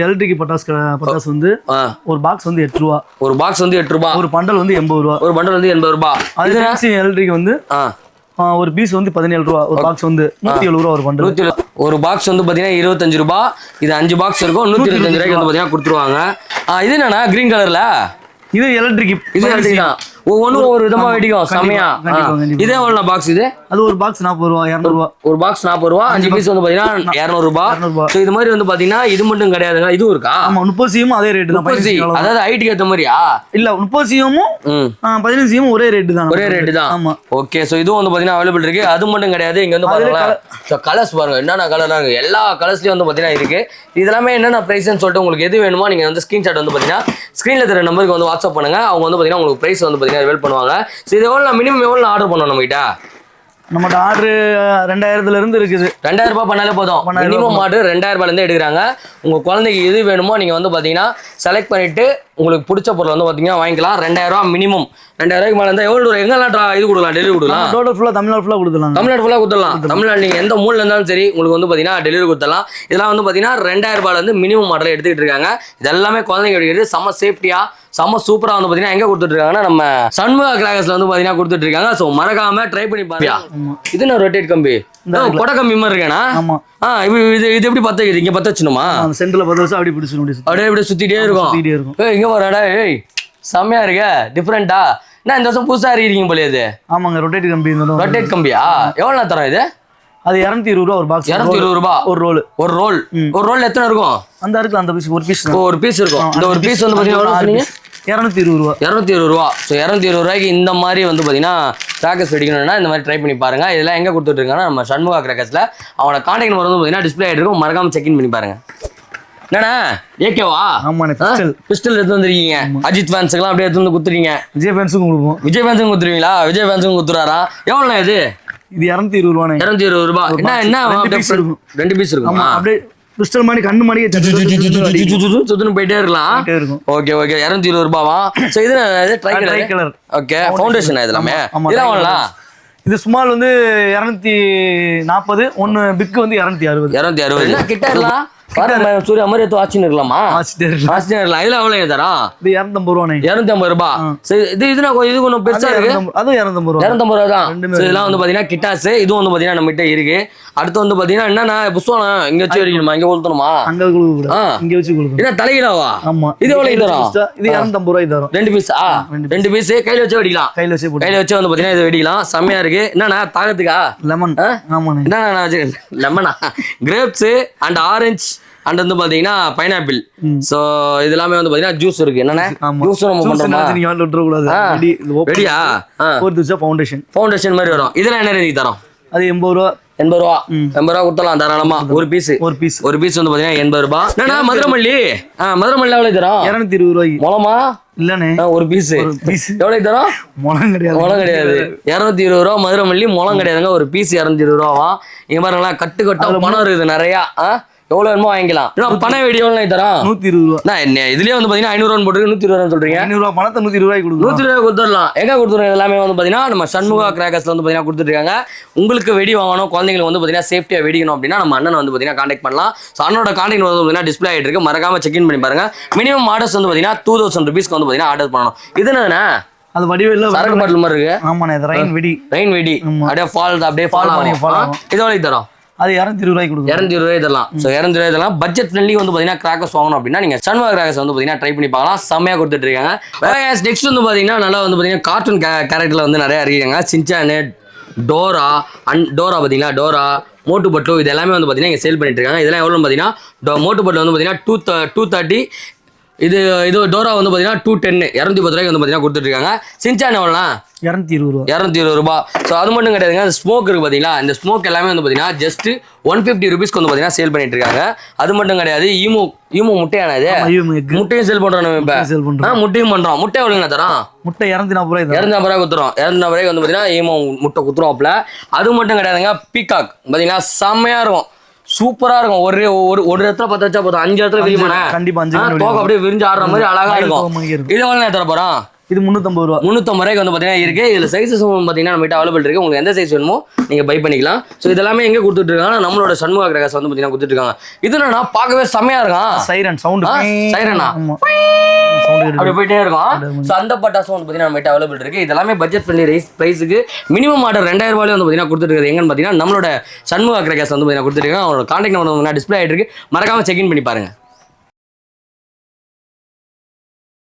Electric பட்டாசு வந்து ஒரு பாக்ஸ் வந்து 8 ரூபா. ஒரு பாக்ஸ் வந்து 8 ரூபா. ஒரு பண்டல் வந்து 80 ரூபா. ஒரு பண்டல் வந்து 80 ரூபா. அது எலக்ட்ரிக் வந்து ஒரு பீஸ் வந்து 17 ரூபா. ஒரு பாக்ஸ் வந்து 170 ரூபா. ஒரு பண்டல் ஒரு பாக்ஸ் வந்து பாத்தீங்கன்னா 25 ரூபா. இது 5 பாக்ஸ் இருக்கும். 125 ரூபாய்க்கு வந்து பாத்தீங்கன்னா கொடுத்துருவாங்க. இது என்னன்னா கிரீன் கலர்ல இது எலக்ட்ரிக். இது எலக்ட்ரிக் தான். ஒவ்வொன்றும் ஒரு விதமா வெடிக்கும். செமையா. இதே எவ்வளோ பாக்ஸ் இது? அது ஒரு பாக்ஸ் 40 ரூபா 200 ரூபா. ஒரு பாக்ஸ் 40 ரூபா. 5 பீஸ் வந்து பாத்தீங்கன்னா 200 ரூபா. ஸோ இது மாதிரி வந்து பாத்தீங்கன்னா இது மட்டும் கிடையாதுங்க, இதுவும் இருக்கா? ஆமா 30 சிஎம் அதே ரேட்டு தான். 30 அதாவது ஹைட்டுக்கு ஏற்ற மாதிரியா? இல்ல 30 சிஎம்மும் 15 சிஎம் ஒரே ரேட்டு தான். ஒரே ரேட்டு தான். ஆமா. ஓகே. ஸோ இதுவும் வந்து பாத்தீங்கன்னா அவைலபிள் இருக்கு. அது மட்டும் கிடையாது, இங்க வந்து பாருங்க கலர்ஸ் பாருங்க, என்னென்ன கலர்லாம் இருக்கு. எல்லா கலர்ஸ்லயும் வந்து பாத்தீங்கன்னா இருக்கு. இதெல்லாமே என்னென்ன பிரைஸ்ன்னு சொல்லிட்டு உங்களுக்கு எது வேணுமோ நீங்க வந்து ஸ்கிரீன்ஷாட் வந்து பாத்தீங்கன்னா ஸ்கிரீன்ல தெரிய நம்பருக்கு வந்து வாட்ஸ்அப் பண்ணுங்க. அவங்க வந்து பாத்தீங்கன்னா உங்களுக்கு பிரைஸ் வந்து பாத்தீங்கன்னா ரிவீல் பண்ணுவாங்க. ஸோ இது எவ்வளோ மினிமம் எவ்வளோ ஆர்டர் பண்ணணும் நம்மகிட்ட ஆர்டர் 2000 இருந்து இருக்குது. 2000 ரூபாய் பண்ணாலே போதும். மினிமம் ஆர்டர் 2000 ரூபாயில இருந்து எடுக்கிறாங்க. உங்க குழந்தைக்கு எது வேணுமோ நீங்க வந்து பாத்தீங்கன்னா செலக்ட் பண்ணிட்டு உங்களுக்கு பிடிச்ச பொருள் வந்து பாத்தீங்கன்னா வாங்கிக்கலாம். 2000 ரூபாய் மினிமம். 2000 ரூபாய்க்கு மேல இருந்தா எவ்வளவு எங்கெல்லாம் இது கொடுக்கலாம், டெலிவரி கொடுக்கலாம். டோட்டல் ஃபுல்லா தமிழ்நாடு ஃபுல்லா கொடுக்கலாம். தமிழ்நாடு ஃபுல்லா கொடுத்துடலாம். தமிழ்நாடு நீங்க எந்த மூலைல இருந்தாலும் சரி உங்களுக்கு வந்து பாத்தீங்கன்னா டெலிவரி கொடுத்துடலாம். இதெல்லாம் வந்து பாத்தீங்கன்னா 2000 ரூபாயில இருந்து மினிமம் ஆர்டர் எடுத்துக்கிட்டு இருக்காங்க. இது எல்லாமே குழந்தைங்க எடுக்கிறது செம்ம சேஃப்டியா செம்ம சூப்பரா வந்து பாத்தீங்கன்னா எங்க கொடுத்துட்டு இருக்காங்கன்னா நம்ம சண்முகா கிராக்கர்ஸ்ல வந்து பாத்தீங்கன்னா கொடுத்துட்டு இருக்காங்க. சோ மறக்காம ட்ரை பண்ணி பாருங்க. இது என்ன ரொட்டேட் கம்பி, கொட கம்பி மாதிரி இருக்கேனா? ஆமா. இது எப்படி பத்த வைக்குது? இங்க பத்த வச்சுணுமா? சென்டர்ல பத்த வச்சு அப்படி பிடிச்சு அப்படியே சுத்திட்டே இருக்கும். இங்க வரடா, ஏய் செம்மையா இருக்க, டிஃபரெண்டா. என்ன இந்த வருஷம் புதுசா இருக்கீங்க போல. இது ஆமாங்க, ரொட்டேட் கம்பி. Rotate Gambia? எவ்வளவு தரோம் இது? அது 220 ரூபா ஒரு பாக்ஸ். 220 ரூபா ஒரு ரோல். ஒரு ரோல் எத்தனை இருக்கும்? அந்த இருக்கு அந்த பீஸ் ஒரு பீஸ் இருக்கும். இந்த ஒரு பீஸ் வந்து பாத்தீங்கன்னா 220 ரூபா. 220 ரூபா. ஸோ 220 ரூபாய்க்கு இந்த மாதிரி வந்து பாத்தீங்கன்னா கிராக்கர்ஸ் வெடிக்கணும்னா இந்த மாதிரி ட்ரை பண்ணி பாருங்க. இதெல்லாம் எங்க கொடுத்துட்டு இருக்காங்கன்னா நம்ம சண்முகா கிராக்கர்ஸ்ல. அவனோட கான்டாக்ட் நம்பர் வந்து பாத்தீங்கன்னா டிஸ்பிளே ஆயிட்டு இருக்கும். மறக்காம செக் இன் பண்ணி பாருங்க. என்னண்ணா ஏகேவா? ஆமாண்ணே. பிஸ்டல் எடுத்து வந்துருக்கீங்க. அஜித் ஃபேன்ஸுக்குலாம் அப்படியே எடுத்து வந்து குத்துறீங்க. விஜய் ஃபேன்ஸுக்கும் கொடுப்போம். விஜய் ஃபேன்ஸுக்கும் குத்துருவீங்களா? விஜய் ஃபேன்ஸுக்கும் குத்துறாரா? எவ்வளோண்ணா இது? இது 220 ரூபாண்ணே. 220 ரூபா. என்ன 2 பீஸ் இருக்கும். அப்படியே பிஸ்டல் மாதிரி கண்ணு மாதிரி சுத்துன்னு போயிட்டே இருக்கலாம். Okay okay. 220 ரூபாவா? ஸோ இது ட்ரை கலர். ஓகே. ஃபவுண்டேஷன் இது எல்லாமே இதெல்லாம் வாங்கலாம். இது ஸ்மால் வந்து 240, ஒன்னு பிக் வந்து 260. 260 கிட்ட இருக்கலாம். சூரிய மாதிரி வாட்சின்னு இருக்கலாமா? இதுல எவ்வளவு தரோம்? இது 250 ரூபாய். 250 ரூபாய். இது கொஞ்சம் பெருசா இருக்கு. அதுவும் 250 ரூபாய். 250 ரூபாய் தான். இதெல்லாம் வந்து பாத்தீங்கன்னா கிட்டாஸ். இதுவும் வந்து பாத்தீங்கன்னா நம்ம கிட்ட இருக்கு. அடுத்து வந்து பாத்தீங்கன்னா என்னன்னா புஷ்வானம் இங்க வச்சு வெடிக்கணுமா? இங்க ஊத்தணுமா? அங்க இங்க வச்சு கொடுக்கணும். என்ன தலையிலவா? ஆமா. இது எவ்வளவு தரோம்? இது 250 ரூபாய் தரோம். 2 பீஸ். 2 பீஸ் கையில வச்சு வெடிக்கலாம். கையில வச்சு வந்து பாத்தீங்கன்னா இது வெடிக்கலாம். செம்மையா இருக்கு. என்னன்னா தாகத்துக்கா? லெமன். ஆமாண்ணே. என்னன்னா லெமனா? கிரேப்ஸ் அண்ட் ஆரஞ்சு அண்ட் வந்து பாத்தீங்கன்னா பைனாப்பிள். சோ இது எல்லாமே வந்து பாத்தீங்கன்னா ஜூஸ் இருக்கு. என்னன்னா ஜூஸ் நம்ம பண்றோமா? நீங்க வாங்க விட்டுற கூடாது. ரெடியா? ஃபவுண்டேஷன் மாதிரி வரும். இதெல்லாம் என்ன ரேஞ்சுக்கு தரோம்? அது 80 ரூபா. 80 ரூபா. 80 ரூபா கொடுத்தலாம் தாராளமா. ஒரு பீஸ் வந்து பாத்தீங்கன்னா 80 ரூபாய். என்னன்னா மதுரமல்லி எவ்வளவு தரோம்? 220 ரூபாய்க்கு. மொளமா? இல்லண்ணே, ஒரு பீஸ் எவ்வளவு தரோம்? முளம் கிடையாது. 220 ரூபா மதுரமல்லி. முளம் கிடையாதுங்க. ஒரு பீஸ் 220 ரூபாவா? இங்க பாருங்களா, கட்டு கட்டா பணம் இருக்குது நிறையா. எவ்வளவு வேணுமோ வாங்கிக்கலாம். பண வெடி எவ்வளவு தரோம்? 120 ரூபா. இதுலயே வந்து பாத்தீங்கன்னா 500 ரூபா போட்டு 120 ரூபா சொல்றீங்க. 500 ரூபா பணத்தை 120 ரூபாய்க்கு கொடுக்கும். 120 ரூபாய் கொடுத்துடலாம். எங்க கொடுத்துருவோம்? எல்லாமே வந்து பாத்தீங்கன்னா நம்ம சண்முகா கிராக்கர்ஸ்ல வந்து பாத்தீங்கன்னா கொடுத்துட்டு இருக்காங்க. உங்களுக்கு வெடி வாங்கணும், குழந்தைங்களுக்கு வந்து பாத்தீங்கன்னா சேஃப்டியா வெடிக்கணும் அப்படின்னா நம்ம அண்ணன் வந்து பாத்தீங்கன்னா கான்டாக்ட் பண்ணலாம். ஸோ அண்ணனோட கான்டாக்ட் வந்து பாத்தீங்கன்னா டிஸ்பிளே ஆயிட்டு இருக்கு. மறக்காம செக் இன் பண்ணி பாருங்க. மினிமம் ஆர்டர்ஸ் வந்து பாத்தீங்கன்னா 2000 ரூபீஸ்க்கு வந்து பாத்தீங்கன்னா ஆர்டர் பண்ணணும். இது என்னன்னா அது வடிவேல சரக்கு பாட்டில் மாதிரி இருக்கு. ஆமாண்ணே, ரெயின் வெடி. அப்படியே ஃபால் பண்ணி இது எவ்வளவு தரோம்? அது 220 ரூபாய்க்கு கொடுக்கும். 220 ரூபாய் தரலாம். ஸோ 220 ரூபாய் தரலாம். பட்ஜெட் ஃப்ரெண்ட்லி வந்து பாத்தீங்கன்னா கிராக்கர்ஸ் வாங்கணும் அப்படின்னா நீங்க சண்முகா கிராக்கர்ஸ் வந்து பாத்தீங்கன்னா ட்ரை பண்ணி பார்க்கலாம். செம்மையா கொடுத்துட்டு இருக்காங்க. நெக்ஸ்ட் வந்து பாத்தீங்கன்னா நல்லா வந்து பாத்தீங்கன்னா கார்ட்டூன் கேரக்டர்ல வந்து நிறைய இருக்காங்க. சின்சானு, டோரா பாத்தீங்களா, டோரா, மோட்டு பட்டு இது எல்லாமே வந்து பாத்தீங்கன்னா இங்க சேல் பண்ணிட்டு இருக்காங்க. இதெல்லாம் எவ்வளவு பாத்தீங்கன்னா மோட்டு பட்டு வந்து பாத்தீங்கன்னா 230. இது டோரா வந்து பாத்தீங்கன்னா 210. 210 ரூபாய்க்கு வந்து பாத்தீங்கன்னா கொடுத்துட்டு இருக்காங்க. சின்சான் எவ்வளோ? 220 ரூபா. ஸோ அது மட்டும் கிடையாதுங்க. ஸ்மோக் இருக்கு பாத்தீங்களா, இந்த ஸ்மோக் எல்லாமே வந்து பாத்தீங்கன்னா ஜஸ்ட் 150 ரூபீஸ்க்கு வந்து பாத்தீங்கன்னா சேல் பண்ணிட்டு இருக்காங்க. அது மட்டும் கிடையாது, ஈமோ முட்டையான இது முட்டையும் சேல் பண்றோம். நம்ம இப்ப முட்டையும் பண்றோம். முட்டை எவ்வளோங்க தரோம்? முட்டை 240 ரூபாய். 240 ரூபாய் குத்துறோம். 240 ரூபாய்க்கு வந்து பாத்தீங்கன்னா ஈமோ முட்டை குத்துறோம்ல. அது மட்டும் கிடையாதுங்க, பீகாக் பாத்தீங்கன்னா செம்மையா இருக்கும், சூப்பரா இருக்கும். ஒரு இடத்துல 10 வச்சா போதும், 5 இடத்துல விரியுமாண்ணே. கண்டிப்பா 5 தோக்க அப்படியே விரிஞ்சு ஆடுற மாதிரி அழகா இருக்கும். இது எவ்வளவு தர போறோம்? இது 350 ரூபா. 350 ரூபாய்க்கு வந்து பார்த்தீங்கன்னா இருக்கு. இதில் சைஸஸ் பார்த்தீங்கன்னா நம்மகிட்ட அவைலபிள் இருக்கு. உங்களுக்கு எந்த சைஸ் வேணுமோ நீங்கள் பை பண்ணிக்கலாம். ஸோ இதெல்லாமே எங்கே கொடுத்துட்டு இருக்காங்க, நம்மளோட சண்முகா கிரகாஸ் வந்து பார்த்தீங்கன்னா கொடுத்துட்டு இருக்காங்க. இது என்னன்னா பார்க்கவே செம்மையா இருக்கான். Siren sound. சைரனா அப்படி போயிட்டே இருக்கும். ஸோ அந்த பட்டாசும் வந்து பார்த்தீங்கன்னா நம்மகிட்ட அவைலபிள் இருக்கு. இதெல்லாமே பட்ஜெட் ஃப்ரெண்ட்லி பிரைஸுக்கு மினிமம் ஆர்டர் 2000 ரூபாயில வந்து பார்த்தீங்கன்னா கொடுத்துட்டு எங்கன்னு பார்த்தீங்கன்னா நம்மளோட சண்முகா கிரகாஸ் வந்து பார்த்தீங்கன்னா கொடுத்துருக்காங்க. அவங்களோட கான்டாக்ட் நம்பர் டிஸ்பிளே ஆகிட்டு இருக்கு. மறக்காம செக் இன் பண்ணி பாருங்க.